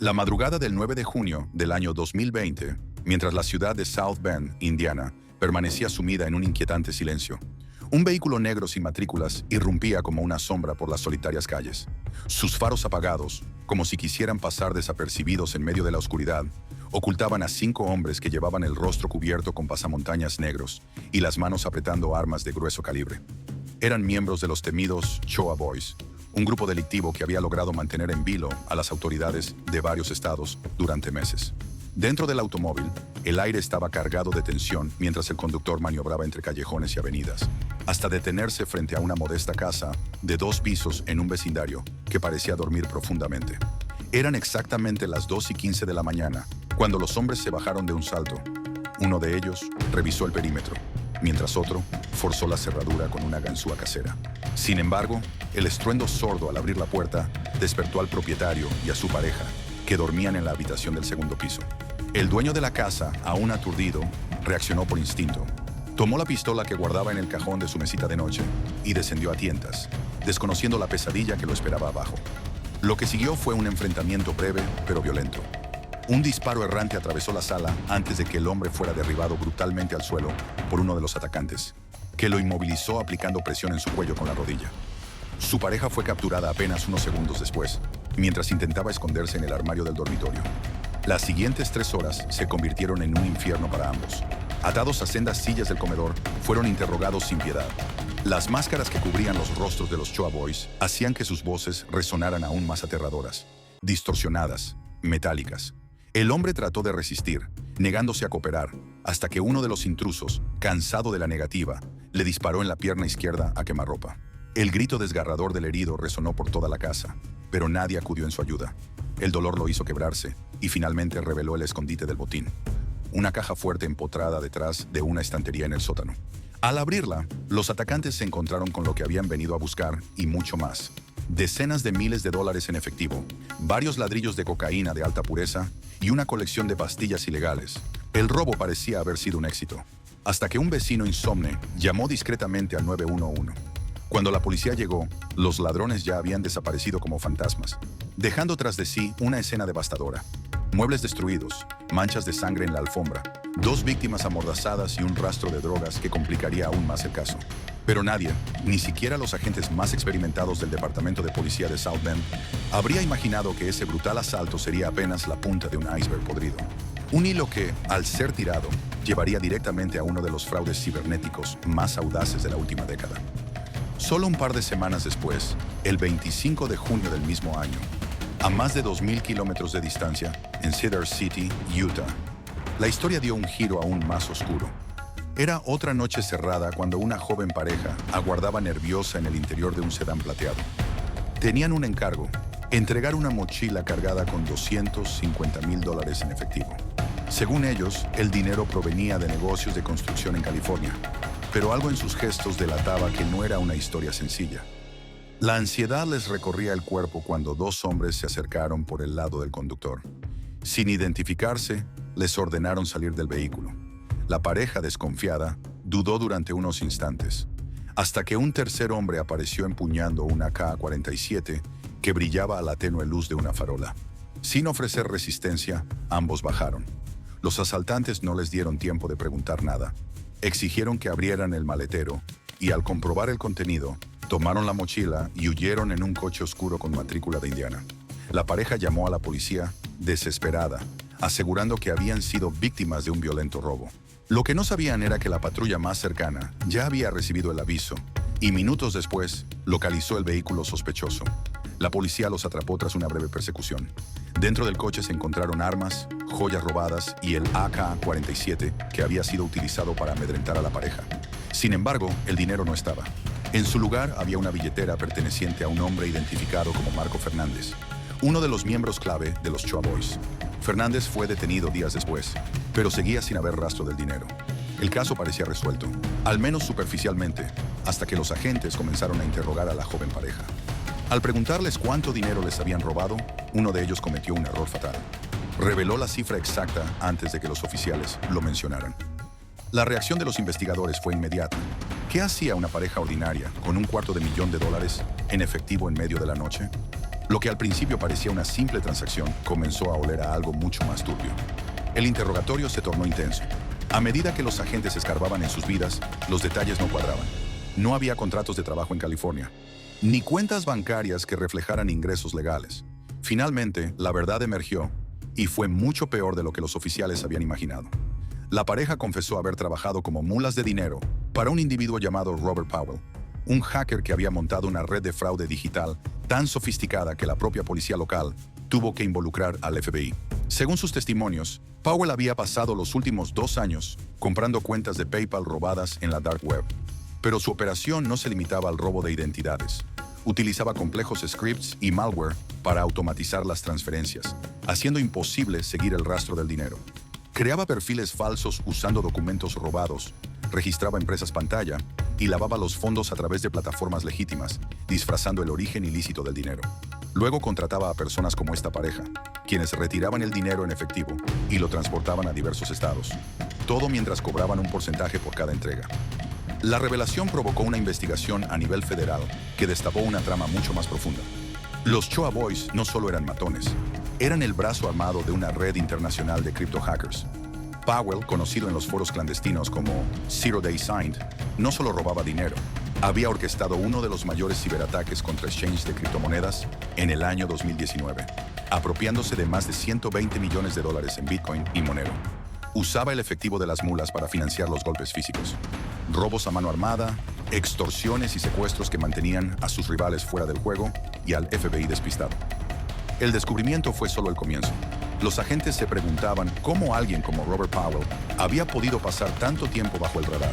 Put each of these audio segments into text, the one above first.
La madrugada del 9 de junio del año 2020, mientras la ciudad de South Bend, Indiana, permanecía sumida en un inquietante silencio, un vehículo negro sin matrículas irrumpía como una sombra por las solitarias calles. Sus faros apagados, como si quisieran pasar desapercibidos en medio de la oscuridad, ocultaban a 5 hombres que llevaban el rostro cubierto con pasamontañas negros y las manos apretando armas de grueso calibre. Eran miembros de los temidos Choa Boys, un grupo delictivo que había logrado mantener en vilo a las autoridades de varios estados durante meses. Dentro del automóvil, el aire estaba cargado de tensión mientras el conductor maniobraba entre callejones y avenidas, hasta detenerse frente a una modesta casa de 2 pisos en un vecindario que parecía dormir profundamente. Eran exactamente las 2:15 de la mañana, cuando los hombres se bajaron de un salto. Uno de ellos revisó el perímetro, mientras otro forzó la cerradura con una ganzúa casera. Sin embargo, el estruendo sordo al abrir la puerta despertó al propietario y a su pareja, que dormían en la habitación del segundo piso. El dueño de la casa, aún aturdido, reaccionó por instinto. Tomó la pistola que guardaba en el cajón de su mesita de noche y descendió a tientas, desconociendo la pesadilla que lo esperaba abajo. Lo que siguió fue un enfrentamiento breve pero violento. Un disparo errante atravesó la sala antes de que el hombre fuera derribado brutalmente al suelo por uno de los atacantes, que lo inmovilizó aplicando presión en su cuello con la rodilla. Su pareja fue capturada apenas unos segundos después, mientras intentaba esconderse en el armario del dormitorio. Las siguientes 3 horas se convirtieron en un infierno para ambos. Atados a sendas sillas del comedor, fueron interrogados sin piedad. Las máscaras que cubrían los rostros de los Choa Boys hacían que sus voces resonaran aún más aterradoras, distorsionadas, metálicas. El hombre trató de resistir, negándose a cooperar, hasta que uno de los intrusos, cansado de la negativa, le disparó en la pierna izquierda a quemarropa. El grito desgarrador del herido resonó por toda la casa, pero nadie acudió en su ayuda. El dolor lo hizo quebrarse y finalmente reveló el escondite del botín, una caja fuerte empotrada detrás de una estantería en el sótano. Al abrirla, los atacantes se encontraron con lo que habían venido a buscar y mucho más. Decenas de miles de dólares en efectivo, varios ladrillos de cocaína de alta pureza y una colección de pastillas ilegales. El robo parecía haber sido un éxito, hasta que un vecino insomne llamó discretamente al 911. Cuando la policía llegó, los ladrones ya habían desaparecido como fantasmas, dejando tras de sí una escena devastadora. Muebles destruidos, manchas de sangre en la alfombra, 2 víctimas amordazadas y un rastro de drogas que complicaría aún más el caso. Pero nadie, ni siquiera los agentes más experimentados del Departamento de Policía de South Bend, habría imaginado que ese brutal asalto sería apenas la punta de un iceberg podrido. Un hilo que, al ser tirado, llevaría directamente a uno de los fraudes cibernéticos más audaces de la última década. Solo un par de semanas después, el 25 de junio del mismo año, a más de 2,000 kilómetros de distancia, en Cedar City, Utah, la historia dio un giro aún más oscuro. Era otra noche cerrada cuando una joven pareja aguardaba nerviosa en el interior de un sedán plateado. Tenían un encargo: entregar una mochila cargada con $250,000 en efectivo. Según ellos, el dinero provenía de negocios de construcción en California, pero algo en sus gestos delataba que no era una historia sencilla. La ansiedad les recorría el cuerpo cuando 2 hombres se acercaron por el lado del conductor. Sin identificarse, les ordenaron salir del vehículo. La pareja, desconfiada, dudó durante unos instantes, hasta que un tercer hombre apareció empuñando una AK-47 que brillaba a la tenue luz de una farola. Sin ofrecer resistencia, ambos bajaron. Los asaltantes no les dieron tiempo de preguntar nada. Exigieron que abrieran el maletero y, al comprobar el contenido, tomaron la mochila y huyeron en un coche oscuro con matrícula de Indiana. La pareja llamó a la policía, desesperada, asegurando que habían sido víctimas de un violento robo. Lo que no sabían era que la patrulla más cercana ya había recibido el aviso y minutos después localizó el vehículo sospechoso. La policía los atrapó tras una breve persecución. Dentro del coche se encontraron armas, joyas robadas y el AK-47 que había sido utilizado para amedrentar a la pareja. Sin embargo, el dinero no estaba. En su lugar había una billetera perteneciente a un hombre identificado como Marco Fernández, uno de los miembros clave de los Choa Boys. Fernández fue detenido días después, pero seguía sin haber rastro del dinero. El caso parecía resuelto, al menos superficialmente, hasta que los agentes comenzaron a interrogar a la joven pareja. Al preguntarles cuánto dinero les habían robado, uno de ellos cometió un error fatal. Reveló la cifra exacta antes de que los oficiales lo mencionaran. La reacción de los investigadores fue inmediata. ¿Qué hacía una pareja ordinaria con $250,000 en efectivo en medio de la noche? Lo que al principio parecía una simple transacción comenzó a oler a algo mucho más turbio. El interrogatorio se tornó intenso. A medida que los agentes escarbaban en sus vidas, los detalles no cuadraban. No había contratos de trabajo en California, ni cuentas bancarias que reflejaran ingresos legales. Finalmente, la verdad emergió, y fue mucho peor de lo que los oficiales habían imaginado. La pareja confesó haber trabajado como mulas de dinero para un individuo llamado Robert Powell, un hacker que había montado una red de fraude digital tan sofisticada que la propia policía local tuvo que involucrar al FBI. Según sus testimonios, Powell había pasado los últimos 2 años comprando cuentas de PayPal robadas en la dark web. Pero su operación no se limitaba al robo de identidades. Utilizaba complejos scripts y malware para automatizar las transferencias, haciendo imposible seguir el rastro del dinero. Creaba perfiles falsos usando documentos robados, registraba empresas pantalla y lavaba los fondos a través de plataformas legítimas, disfrazando el origen ilícito del dinero. Luego contrataba a personas como esta pareja, quienes retiraban el dinero en efectivo y lo transportaban a diversos estados, todo mientras cobraban un porcentaje por cada entrega. La revelación provocó una investigación a nivel federal que destapó una trama mucho más profunda. Los Choa Boys no solo eran matones, eran el brazo armado de una red internacional de cripto hackers. Powell, conocido en los foros clandestinos como Zero Day Signed, no solo robaba dinero, había orquestado uno de los mayores ciberataques contra exchanges de criptomonedas en el año 2019, apropiándose de más de $120 millones en Bitcoin y Monero. Usaba el efectivo de las mulas para financiar los golpes físicos, robos a mano armada, extorsiones y secuestros que mantenían a sus rivales fuera del juego y al FBI despistado. El descubrimiento fue solo el comienzo. Los agentes se preguntaban cómo alguien como Robert Powell había podido pasar tanto tiempo bajo el radar.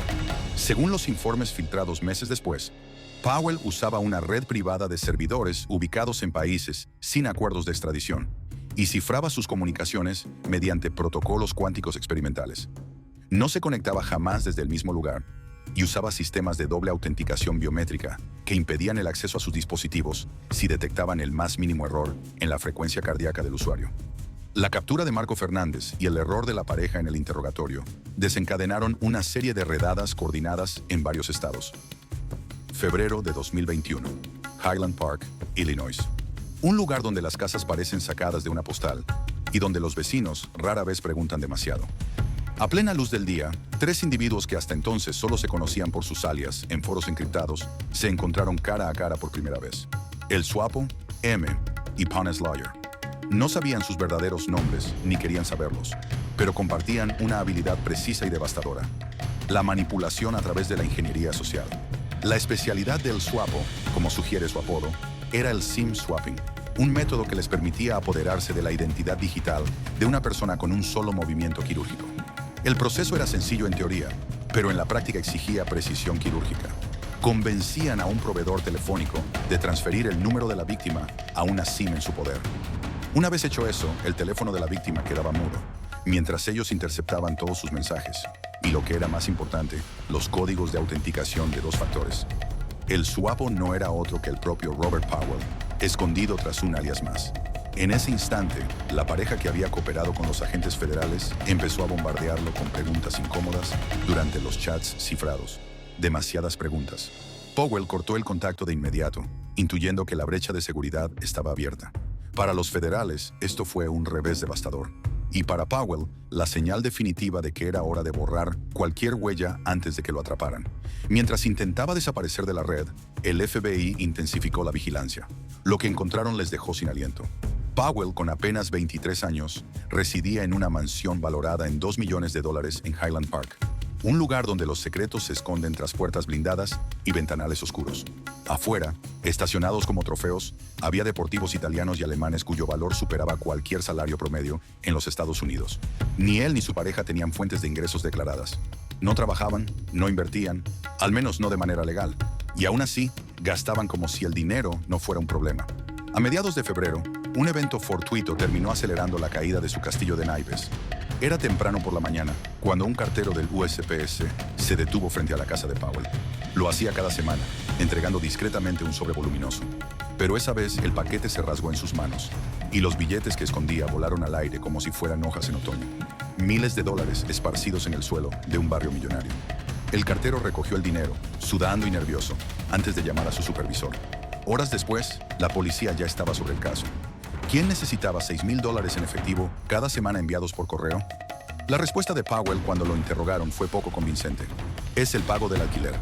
Según los informes filtrados meses después, Powell usaba una red privada de servidores ubicados en países sin acuerdos de extradición y cifraba sus comunicaciones mediante protocolos cuánticos experimentales. No se conectaba jamás desde el mismo lugar y usaba sistemas de doble autenticación biométrica que impedían el acceso a sus dispositivos si detectaban el más mínimo error en la frecuencia cardíaca del usuario. La captura de Marco Fernández y el error de la pareja en el interrogatorio desencadenaron una serie de redadas coordinadas en varios estados. Febrero de 2021, Highland Park, Illinois. Un lugar donde las casas parecen sacadas de una postal y donde los vecinos rara vez preguntan demasiado. A plena luz del día, 3 individuos que hasta entonces solo se conocían por sus alias en foros encriptados se encontraron cara a cara por primera vez. El Suapo, M y Panes Lawyer. No sabían sus verdaderos nombres ni querían saberlos, pero compartían una habilidad precisa y devastadora: la manipulación a través de la ingeniería social. La especialidad del Suapo, como sugiere su apodo, era el SIM swapping, un método que les permitía apoderarse de la identidad digital de una persona con un solo movimiento quirúrgico. El proceso era sencillo en teoría, pero en la práctica exigía precisión quirúrgica. Convencían a un proveedor telefónico de transferir el número de la víctima a una SIM en su poder. Una vez hecho eso, el teléfono de la víctima quedaba mudo, mientras ellos interceptaban todos sus mensajes, y lo que era más importante, los códigos de autenticación de 2 factores. El Suapo no era otro que el propio Robert Powell, escondido tras un alias más. En ese instante, la pareja que había cooperado con los agentes federales empezó a bombardearlo con preguntas incómodas durante los chats cifrados. Demasiadas preguntas. Powell cortó el contacto de inmediato, intuyendo que la brecha de seguridad estaba abierta. Para los federales, esto fue un revés devastador. Y para Powell, la señal definitiva de que era hora de borrar cualquier huella antes de que lo atraparan. Mientras intentaba desaparecer de la red, el FBI intensificó la vigilancia. Lo que encontraron les dejó sin aliento. Powell, con apenas 23 años, residía en una mansión valorada en $2 millones en Highland Park, un lugar donde los secretos se esconden tras puertas blindadas y ventanales oscuros. Afuera, estacionados como trofeos, había deportivos italianos y alemanes cuyo valor superaba cualquier salario promedio en los Estados Unidos. Ni él ni su pareja tenían fuentes de ingresos declaradas. No trabajaban, no invertían, al menos no de manera legal, y aún así, gastaban como si el dinero no fuera un problema. A mediados de febrero, un evento fortuito terminó acelerando la caída de su castillo de naipes. Era temprano por la mañana, cuando un cartero del USPS se detuvo frente a la casa de Powell. Lo hacía cada semana, entregando discretamente un sobre voluminoso. Pero esa vez el paquete se rasgó en sus manos, y los billetes que escondía volaron al aire como si fueran hojas en otoño. Miles de dólares esparcidos en el suelo de un barrio millonario. El cartero recogió el dinero, sudando y nervioso, antes de llamar a su supervisor. Horas después, la policía ya estaba sobre el caso. ¿Quién necesitaba $6,000 en efectivo cada semana enviados por correo? La respuesta de Powell cuando lo interrogaron fue poco convincente. Es el pago del alquiler.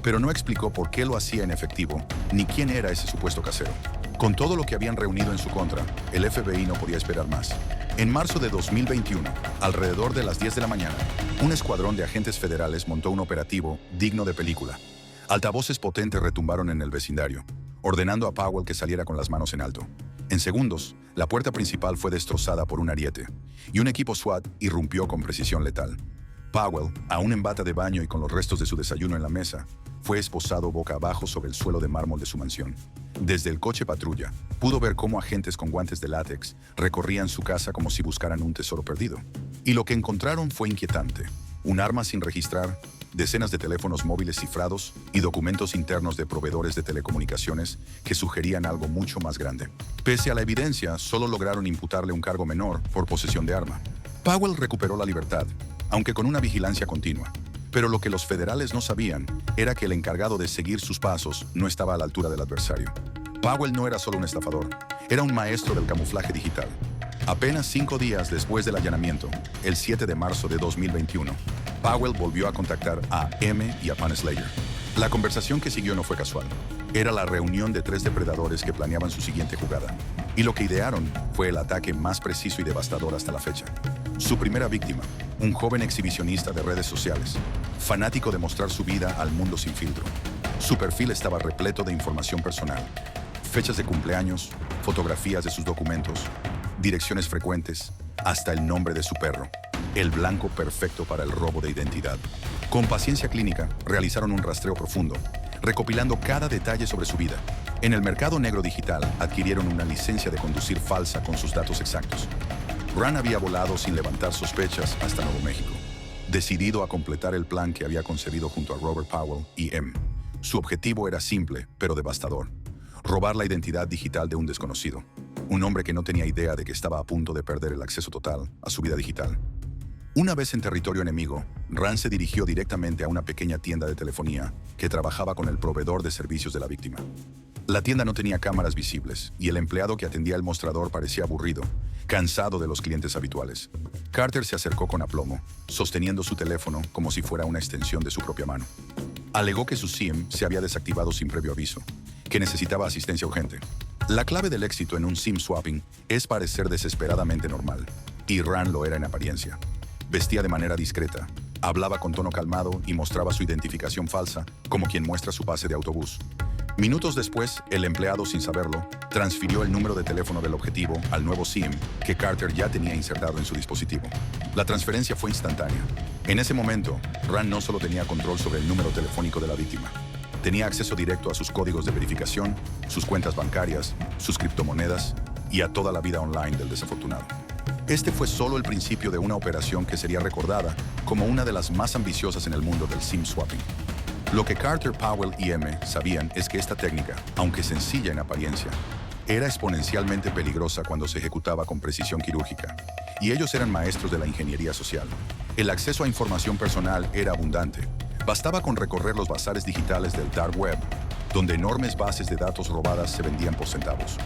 Pero no explicó por qué lo hacía en efectivo, ni quién era ese supuesto casero. Con todo lo que habían reunido en su contra, el FBI no podía esperar más. En marzo de 2021, alrededor de las 10 de la mañana, un escuadrón de agentes federales montó un operativo digno de película. Altavoces potentes retumbaron en el vecindario, ordenando a Powell que saliera con las manos en alto. En segundos, la puerta principal fue destrozada por un ariete, y un equipo SWAT irrumpió con precisión letal. Powell, aún en bata de baño y con los restos de su desayuno en la mesa, fue esposado boca abajo sobre el suelo de mármol de su mansión. Desde el coche patrulla, pudo ver cómo agentes con guantes de látex recorrían su casa como si buscaran un tesoro perdido. Y lo que encontraron fue inquietante. Un arma sin registrar, decenas de teléfonos móviles cifrados y documentos internos de proveedores de telecomunicaciones que sugerían algo mucho más grande. Pese a la evidencia, solo lograron imputarle un cargo menor por posesión de arma. Powell recuperó la libertad, aunque con una vigilancia continua. Pero lo que los federales no sabían era que el encargado de seguir sus pasos no estaba a la altura del adversario. Powell no era solo un estafador, era un maestro del camuflaje digital. Apenas 5 días después del allanamiento, el 7 de marzo de 2021, Powell volvió a contactar a M y a Panslayer. La conversación que siguió no fue casual. Era la reunión de 3 depredadores que planeaban su siguiente jugada. Y lo que idearon fue el ataque más preciso y devastador hasta la fecha. Su primera víctima, un joven exhibicionista de redes sociales, fanático de mostrar su vida al mundo sin filtro. Su perfil estaba repleto de información personal, fechas de cumpleaños, fotografías de sus documentos, direcciones frecuentes, hasta el nombre de su perro, el blanco perfecto para el robo de identidad. Con paciencia clínica, realizaron un rastreo profundo, recopilando cada detalle sobre su vida. En el mercado negro digital, adquirieron una licencia de conducir falsa con sus datos exactos. Ran había volado sin levantar sospechas hasta Nuevo México, decidido a completar el plan que había concebido junto a Robert Powell y M. Su objetivo era simple, pero devastador: robar la identidad digital de un desconocido, un hombre que no tenía idea de que estaba a punto de perder el acceso total a su vida digital. Una vez en territorio enemigo, Ran se dirigió directamente a una pequeña tienda de telefonía que trabajaba con el proveedor de servicios de la víctima. La tienda no tenía cámaras visibles y el empleado que atendía el mostrador parecía aburrido, cansado de los clientes habituales. Carter se acercó con aplomo, sosteniendo su teléfono como si fuera una extensión de su propia mano. Alegó que su SIM se había desactivado sin previo aviso, que necesitaba asistencia urgente. La clave del éxito en un SIM swapping es parecer desesperadamente normal, y Ran lo era en apariencia. Vestía de manera discreta, hablaba con tono calmado y mostraba su identificación falsa como quien muestra su pase de autobús. Minutos después, el empleado, sin saberlo, transfirió el número de teléfono del objetivo al nuevo SIM que Carter ya tenía insertado en su dispositivo. La transferencia fue instantánea. En ese momento, Ran no solo tenía control sobre el número telefónico de la víctima, tenía acceso directo a sus códigos de verificación, sus cuentas bancarias, sus criptomonedas y a toda la vida online del desafortunado. Este fue solo el principio de una operación que sería recordada como una de las más ambiciosas en el mundo del SIM swapping. Lo que Carter, Powell y M sabían es que esta técnica, aunque sencilla en apariencia, era exponencialmente peligrosa cuando se ejecutaba con precisión quirúrgica, y ellos eran maestros de la ingeniería social. El acceso a información personal era abundante. Bastaba con recorrer los bazares digitales del dark web, donde enormes bases de datos robadas se vendían por centavos.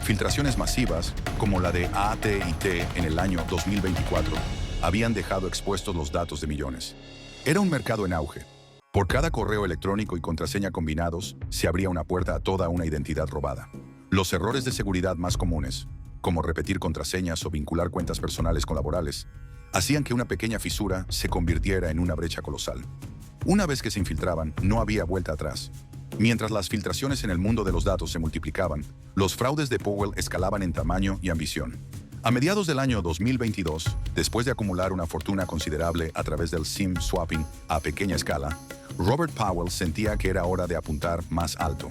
Filtraciones masivas, como la de AT&T en el año 2024, habían dejado expuestos los datos de millones. Era un mercado en auge. Por cada correo electrónico y contraseña combinados, se abría una puerta a toda una identidad robada. Los errores de seguridad más comunes, como repetir contraseñas o vincular cuentas personales con laborales, hacían que una pequeña fisura se convirtiera en una brecha colosal. Una vez que se infiltraban, no había vuelta atrás. Mientras las filtraciones en el mundo de los datos se multiplicaban, los fraudes de Powell escalaban en tamaño y ambición. A mediados del año 2022, después de acumular una fortuna considerable a través del SIM swapping a pequeña escala, Robert Powell sentía que era hora de apuntar más alto.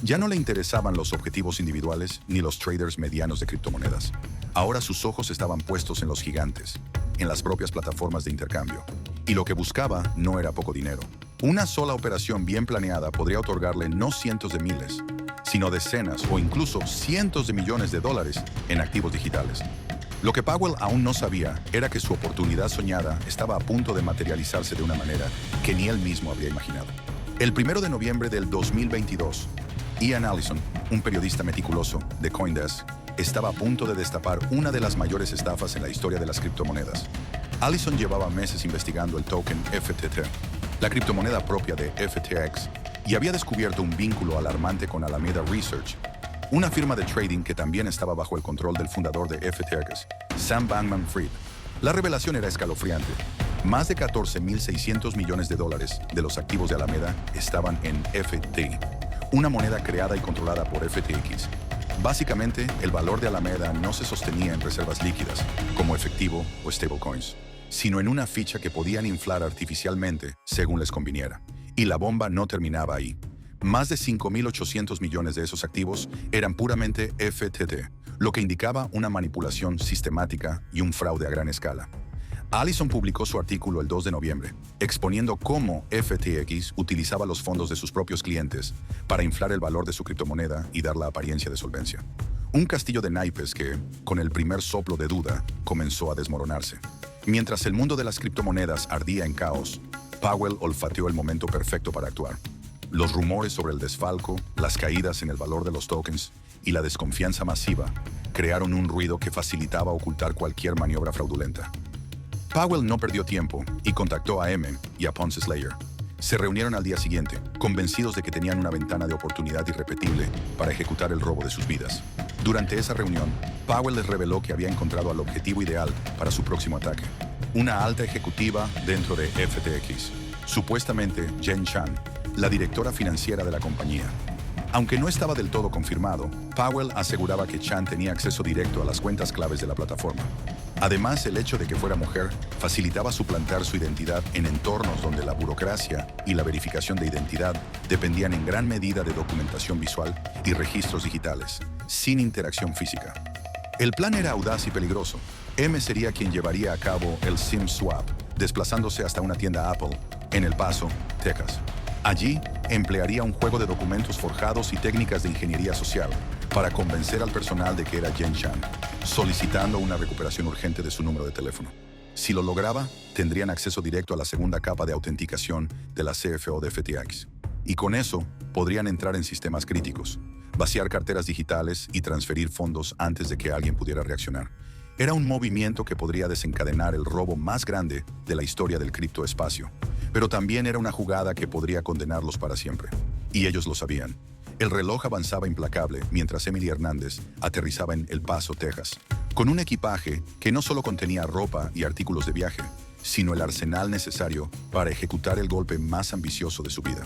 Ya no le interesaban los objetivos individuales ni los traders medianos de criptomonedas. Ahora sus ojos estaban puestos en los gigantes, en las propias plataformas de intercambio. Y lo que buscaba no era poco dinero. Una sola operación bien planeada podría otorgarle no cientos de miles, sino decenas o incluso cientos de millones de dólares en activos digitales. Lo que Powell aún no sabía era que su oportunidad soñada estaba a punto de materializarse de una manera que ni él mismo habría imaginado. El 1 de noviembre del 2022, Ian Allison, un periodista meticuloso de CoinDesk, estaba a punto de destapar una de las mayores estafas en la historia de las criptomonedas. Allison llevaba meses investigando el token FTT, la criptomoneda propia de FTX, y había descubierto un vínculo alarmante con Alameda Research, una firma de trading que también estaba bajo el control del fundador de FTX, Sam Bankman-Fried. La revelación era escalofriante. Más de 14.600 millones de dólares de los activos de Alameda estaban en FT, una moneda creada y controlada por FTX. Básicamente, el valor de Alameda no se sostenía en reservas líquidas, como efectivo o stablecoins, sino en una ficha que podían inflar artificialmente según les conviniera. Y la bomba no terminaba ahí. Más de 5.800 millones de esos activos eran puramente FTT, lo que indicaba una manipulación sistemática y un fraude a gran escala. Allison publicó su artículo el 2 de noviembre, exponiendo cómo FTX utilizaba los fondos de sus propios clientes para inflar el valor de su criptomoneda y dar la apariencia de solvencia. Un castillo de naipes que, con el primer soplo de duda, comenzó a desmoronarse. Mientras el mundo de las criptomonedas ardía en caos, Powell olfateó el momento perfecto para actuar. Los rumores sobre el desfalco, las caídas en el valor de los tokens y la desconfianza masiva crearon un ruido que facilitaba ocultar cualquier maniobra fraudulenta. Powell no perdió tiempo y contactó a M y a Ponce Slayer. Se reunieron al día siguiente, convencidos de que tenían una ventana de oportunidad irrepetible para ejecutar el robo de sus vidas. Durante esa reunión, Powell les reveló que había encontrado al objetivo ideal para su próximo ataque: una alta ejecutiva dentro de FTX, supuestamente Jen Chan, la directora financiera de la compañía. Aunque no estaba del todo confirmado, Powell aseguraba que Chan tenía acceso directo a las cuentas claves de la plataforma. Además, el hecho de que fuera mujer facilitaba suplantar su identidad en entornos donde la burocracia y la verificación de identidad dependían en gran medida de documentación visual y registros digitales, sin interacción física. El plan era audaz y peligroso. M sería quien llevaría a cabo el SIM swap, desplazándose hasta una tienda Apple en El Paso, Texas. Allí, emplearía un juego de documentos forjados y técnicas de ingeniería social para convencer al personal de que era Jen Chan, solicitando una recuperación urgente de su número de teléfono. Si lo lograba, tendrían acceso directo a la segunda capa de autenticación de la CFO de FTX. Y con eso, podrían entrar en sistemas críticos, vaciar carteras digitales y transferir fondos antes de que alguien pudiera reaccionar. Era un movimiento que podría desencadenar el robo más grande de la historia del criptoespacio, pero también era una jugada que podría condenarlos para siempre. Y ellos lo sabían. El reloj avanzaba implacable mientras Emily Hernández aterrizaba en El Paso, Texas, con un equipaje que no solo contenía ropa y artículos de viaje, sino el arsenal necesario para ejecutar el golpe más ambicioso de su vida.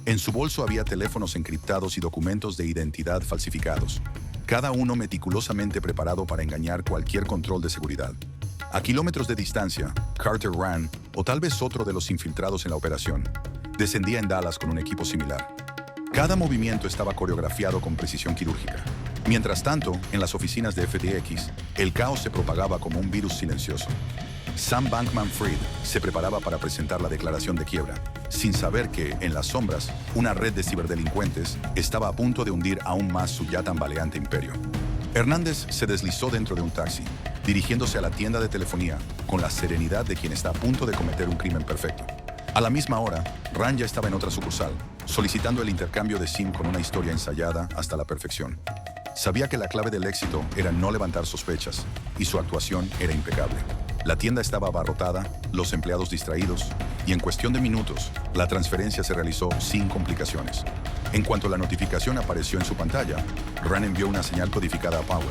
En su bolso había teléfonos encriptados y documentos de identidad falsificados, cada uno meticulosamente preparado para engañar cualquier control de seguridad. A kilómetros de distancia, Carter Rand, o tal vez otro de los infiltrados en la operación, descendía en Dallas con un equipo similar. Cada movimiento estaba coreografiado con precisión quirúrgica. Mientras tanto, en las oficinas de FTX, el caos se propagaba como un virus silencioso. Sam Bankman-Fried se preparaba para presentar la declaración de quiebra, sin saber que, en las sombras, una red de ciberdelincuentes estaba a punto de hundir aún más su ya tambaleante imperio. Hernández se deslizó dentro de un taxi, dirigiéndose a la tienda de telefonía con la serenidad de quien está a punto de cometer un crimen perfecto. A la misma hora, Rand ya estaba en otra sucursal, solicitando el intercambio de SIM con una historia ensayada hasta la perfección. Sabía que la clave del éxito era no levantar sospechas, y su actuación era impecable. La tienda estaba abarrotada, los empleados distraídos, y en cuestión de minutos, la transferencia se realizó sin complicaciones. En cuanto la notificación apareció en su pantalla, Rand envió una señal codificada a Powell.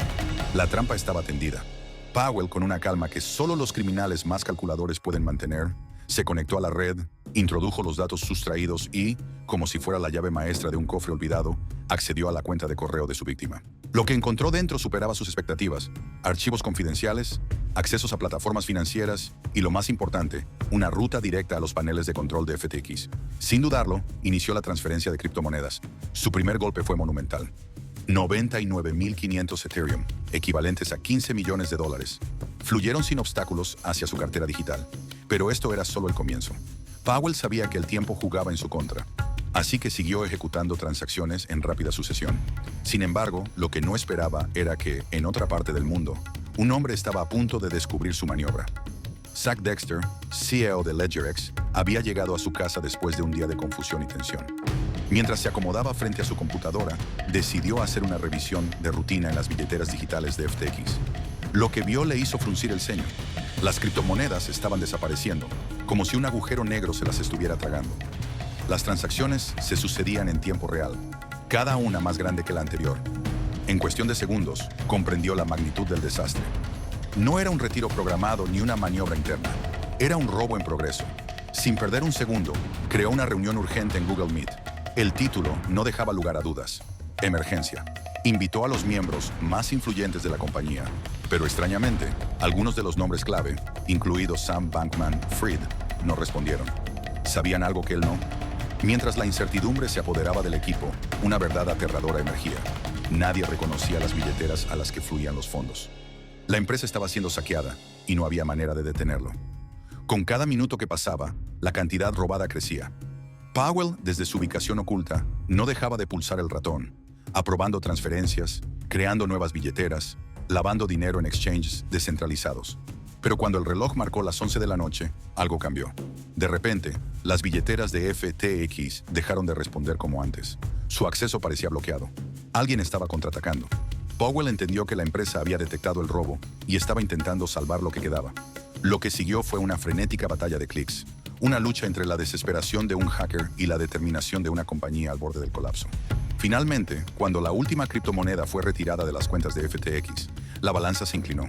La trampa estaba tendida. Powell, con una calma que solo los criminales más calculadores pueden mantener, se conectó a la red, introdujo los datos sustraídos y, como si fuera la llave maestra de un cofre olvidado, accedió a la cuenta de correo de su víctima. Lo que encontró dentro superaba sus expectativas: archivos confidenciales, accesos a plataformas financieras y, lo más importante, una ruta directa a los paneles de control de FTX. Sin dudarlo, inició la transferencia de criptomonedas. Su primer golpe fue monumental: 99.500 Ethereum, equivalentes a $15 millones, fluyeron sin obstáculos hacia su cartera digital. Pero esto era solo el comienzo. Powell sabía que el tiempo jugaba en su contra, así que siguió ejecutando transacciones en rápida sucesión. Sin embargo, lo que no esperaba era que, en otra parte del mundo, un hombre estaba a punto de descubrir su maniobra. Zach Dexter, CEO de LedgerX, había llegado a su casa después de un día de confusión y tensión. Mientras se acomodaba frente a su computadora, decidió hacer una revisión de rutina en las billeteras digitales de FTX. Lo que vio le hizo fruncir el ceño. Las criptomonedas estaban desapareciendo, como si un agujero negro se las estuviera tragando. Las transacciones se sucedían en tiempo real, cada una más grande que la anterior. En cuestión de segundos, comprendió la magnitud del desastre. No era un retiro programado ni una maniobra interna. Era un robo en progreso. Sin perder un segundo, creó una reunión urgente en Google Meet. El título no dejaba lugar a dudas. Emergencia. Invitó a los miembros más influyentes de la compañía, pero extrañamente, algunos de los nombres clave, incluidos Sam Bankman-Fried, no respondieron. ¿Sabían algo que él no? Mientras la incertidumbre se apoderaba del equipo, una verdad aterradora emergía. Nadie reconocía las billeteras a las que fluían los fondos. La empresa estaba siendo saqueada y no había manera de detenerlo. Con cada minuto que pasaba, la cantidad robada crecía. Powell, desde su ubicación oculta, no dejaba de pulsar el ratón, aprobando transferencias, creando nuevas billeteras, lavando dinero en exchanges descentralizados. Pero cuando el reloj marcó las 11 de la noche, algo cambió. De repente, las billeteras de FTX dejaron de responder como antes. Su acceso parecía bloqueado. Alguien estaba contraatacando. Powell entendió que la empresa había detectado el robo y estaba intentando salvar lo que quedaba. Lo que siguió fue una frenética batalla de clics, una lucha entre la desesperación de un hacker y la determinación de una compañía al borde del colapso. Finalmente, cuando la última criptomoneda fue retirada de las cuentas de FTX, la balanza se inclinó.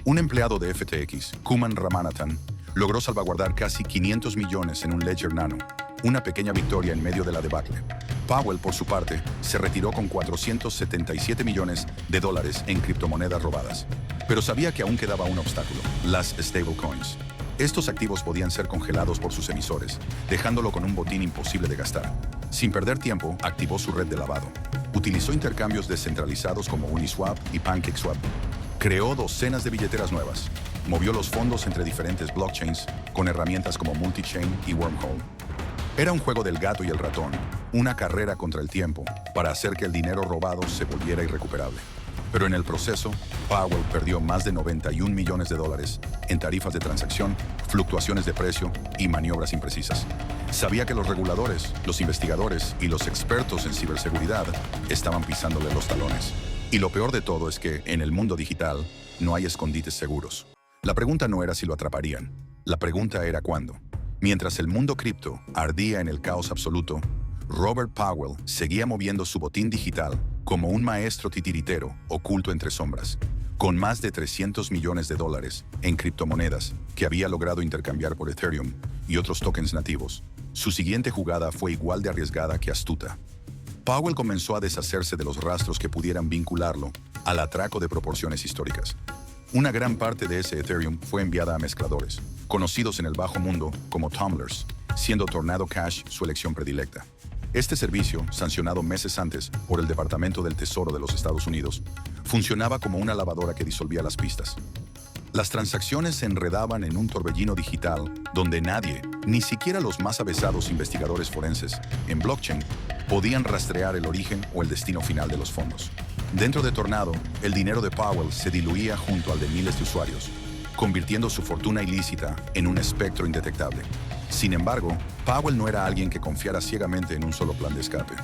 Un empleado de FTX, Kuman Ramanathan, logró salvaguardar casi 500 millones en un Ledger Nano, una pequeña victoria en medio de la debacle. Powell, por su parte, se retiró con 477 millones de dólares en criptomonedas robadas. Pero sabía que aún quedaba un obstáculo: las stablecoins. Estos activos podían ser congelados por sus emisores, dejándolo con un botín imposible de gastar. Sin perder tiempo, activó su red de lavado. Utilizó intercambios descentralizados como Uniswap y PancakeSwap. Creó docenas de billeteras nuevas. Movió los fondos entre diferentes blockchains con herramientas como Multichain y Wormhole. Era un juego del gato y el ratón, una carrera contra el tiempo para hacer que el dinero robado se volviera irrecuperable. Pero en el proceso, Powell perdió más de 91 millones de dólares en tarifas de transacción, fluctuaciones de precio y maniobras imprecisas. Sabía que los reguladores, los investigadores y los expertos en ciberseguridad estaban pisándole los talones. Y lo peor de todo es que, en el mundo digital, no hay escondites seguros. La pregunta no era si lo atraparían, la pregunta era cuándo. Mientras el mundo cripto ardía en el caos absoluto, Robert Powell seguía moviendo su botín digital como un maestro titiritero oculto entre sombras, con más de 300 millones de dólares en criptomonedas que había logrado intercambiar por Ethereum y otros tokens nativos. Su siguiente jugada fue igual de arriesgada que astuta. Powell comenzó a deshacerse de los rastros que pudieran vincularlo al atraco de proporciones históricas. Una gran parte de ese Ethereum fue enviada a mezcladores, conocidos en el bajo mundo como tumblers, siendo Tornado Cash su elección predilecta. Este servicio, sancionado meses antes por el Departamento del Tesoro de los Estados Unidos, funcionaba como una lavadora que disolvía las pistas. Las transacciones se enredaban en un torbellino digital donde nadie, ni siquiera los más avesados investigadores forenses en blockchain, podían rastrear el origen o el destino final de los fondos. Dentro de Tornado, el dinero de Powell se diluía junto al de miles de usuarios, convirtiendo su fortuna ilícita en un espectro indetectable. Sin embargo, Powell no era alguien que confiara ciegamente en un solo plan de escape.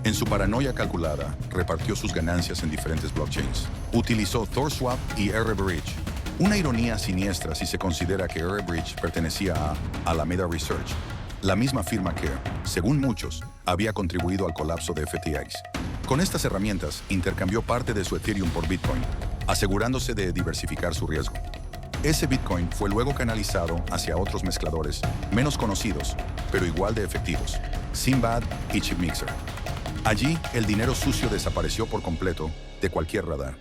En su paranoia calculada, repartió sus ganancias en diferentes blockchains. Utilizó ThorSwap y R-Bridge. Una ironía siniestra si se considera que R-Bridge pertenecía a Alameda Research, la misma firma que, según muchos, había contribuido al colapso de FTX. Con estas herramientas, intercambió parte de su Ethereum por Bitcoin, asegurándose de diversificar su riesgo. Ese Bitcoin fue luego canalizado hacia otros mezcladores, menos conocidos, pero igual de efectivos: Sinbad y Chipmixer. Allí, el dinero sucio desapareció por completo de cualquier radar.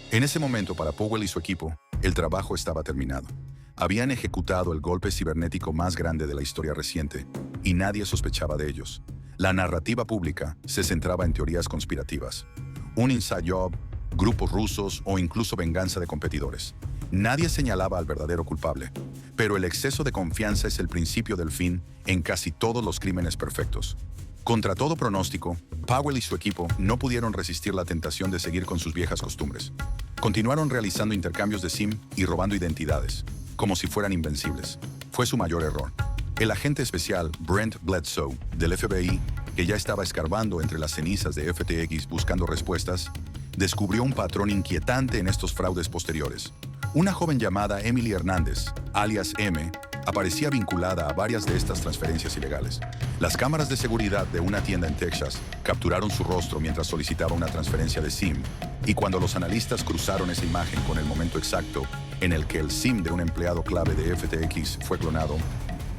En ese momento, para Powell y su equipo, el trabajo estaba terminado. Habían ejecutado el golpe cibernético más grande de la historia reciente, y nadie sospechaba de ellos. La narrativa pública se centraba en teorías conspirativas, un inside job, grupos rusos o incluso venganza de competidores. Nadie señalaba al verdadero culpable, pero el exceso de confianza es el principio del fin en casi todos los crímenes perfectos. Contra todo pronóstico, Powell y su equipo no pudieron resistir la tentación de seguir con sus viejas costumbres. Continuaron realizando intercambios de SIM y robando identidades, como si fueran invencibles. Fue su mayor error. El agente especial Brent Bledsoe, del FBI, que ya estaba escarbando entre las cenizas de FTX buscando respuestas, descubrió un patrón inquietante en estos fraudes posteriores. Una joven llamada Emily Hernández, alias M, aparecía vinculada a varias de estas transferencias ilegales. Las cámaras de seguridad de una tienda en Texas capturaron su rostro mientras solicitaba una transferencia de SIM, y cuando los analistas cruzaron esa imagen con el momento exacto en el que el SIM de un empleado clave de FTX fue clonado,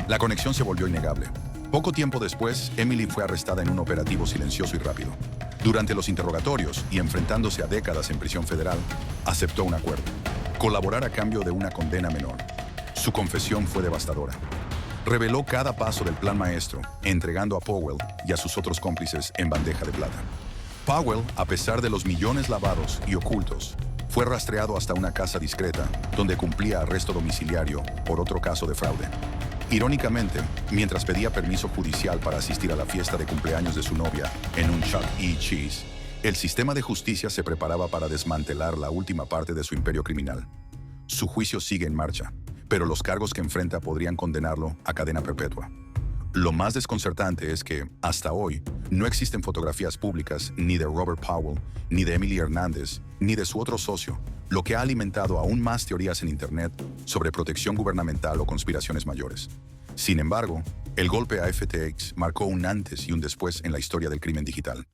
la conexión se volvió innegable. Poco tiempo después, Emily fue arrestada en un operativo silencioso y rápido. Durante los interrogatorios y enfrentándose a décadas en prisión federal, aceptó un acuerdo: colaborar a cambio de una condena menor. Su confesión fue devastadora. Reveló cada paso del plan maestro, entregando a Powell y a sus otros cómplices en bandeja de plata. Powell, a pesar de los millones lavados y ocultos, fue rastreado hasta una casa discreta donde cumplía arresto domiciliario por otro caso de fraude. Irónicamente, mientras pedía permiso judicial para asistir a la fiesta de cumpleaños de su novia en un Chuck E. Cheese, el sistema de justicia se preparaba para desmantelar la última parte de su imperio criminal. Su juicio sigue en marcha, pero los cargos que enfrenta podrían condenarlo a cadena perpetua. Lo más desconcertante es que, hasta hoy, no existen fotografías públicas ni de Robert Powell, ni de Emily Hernández, ni de su otro socio, lo que ha alimentado aún más teorías en Internet sobre protección gubernamental o conspiraciones mayores. Sin embargo, el golpe a FTX marcó un antes y un después en la historia del crimen digital.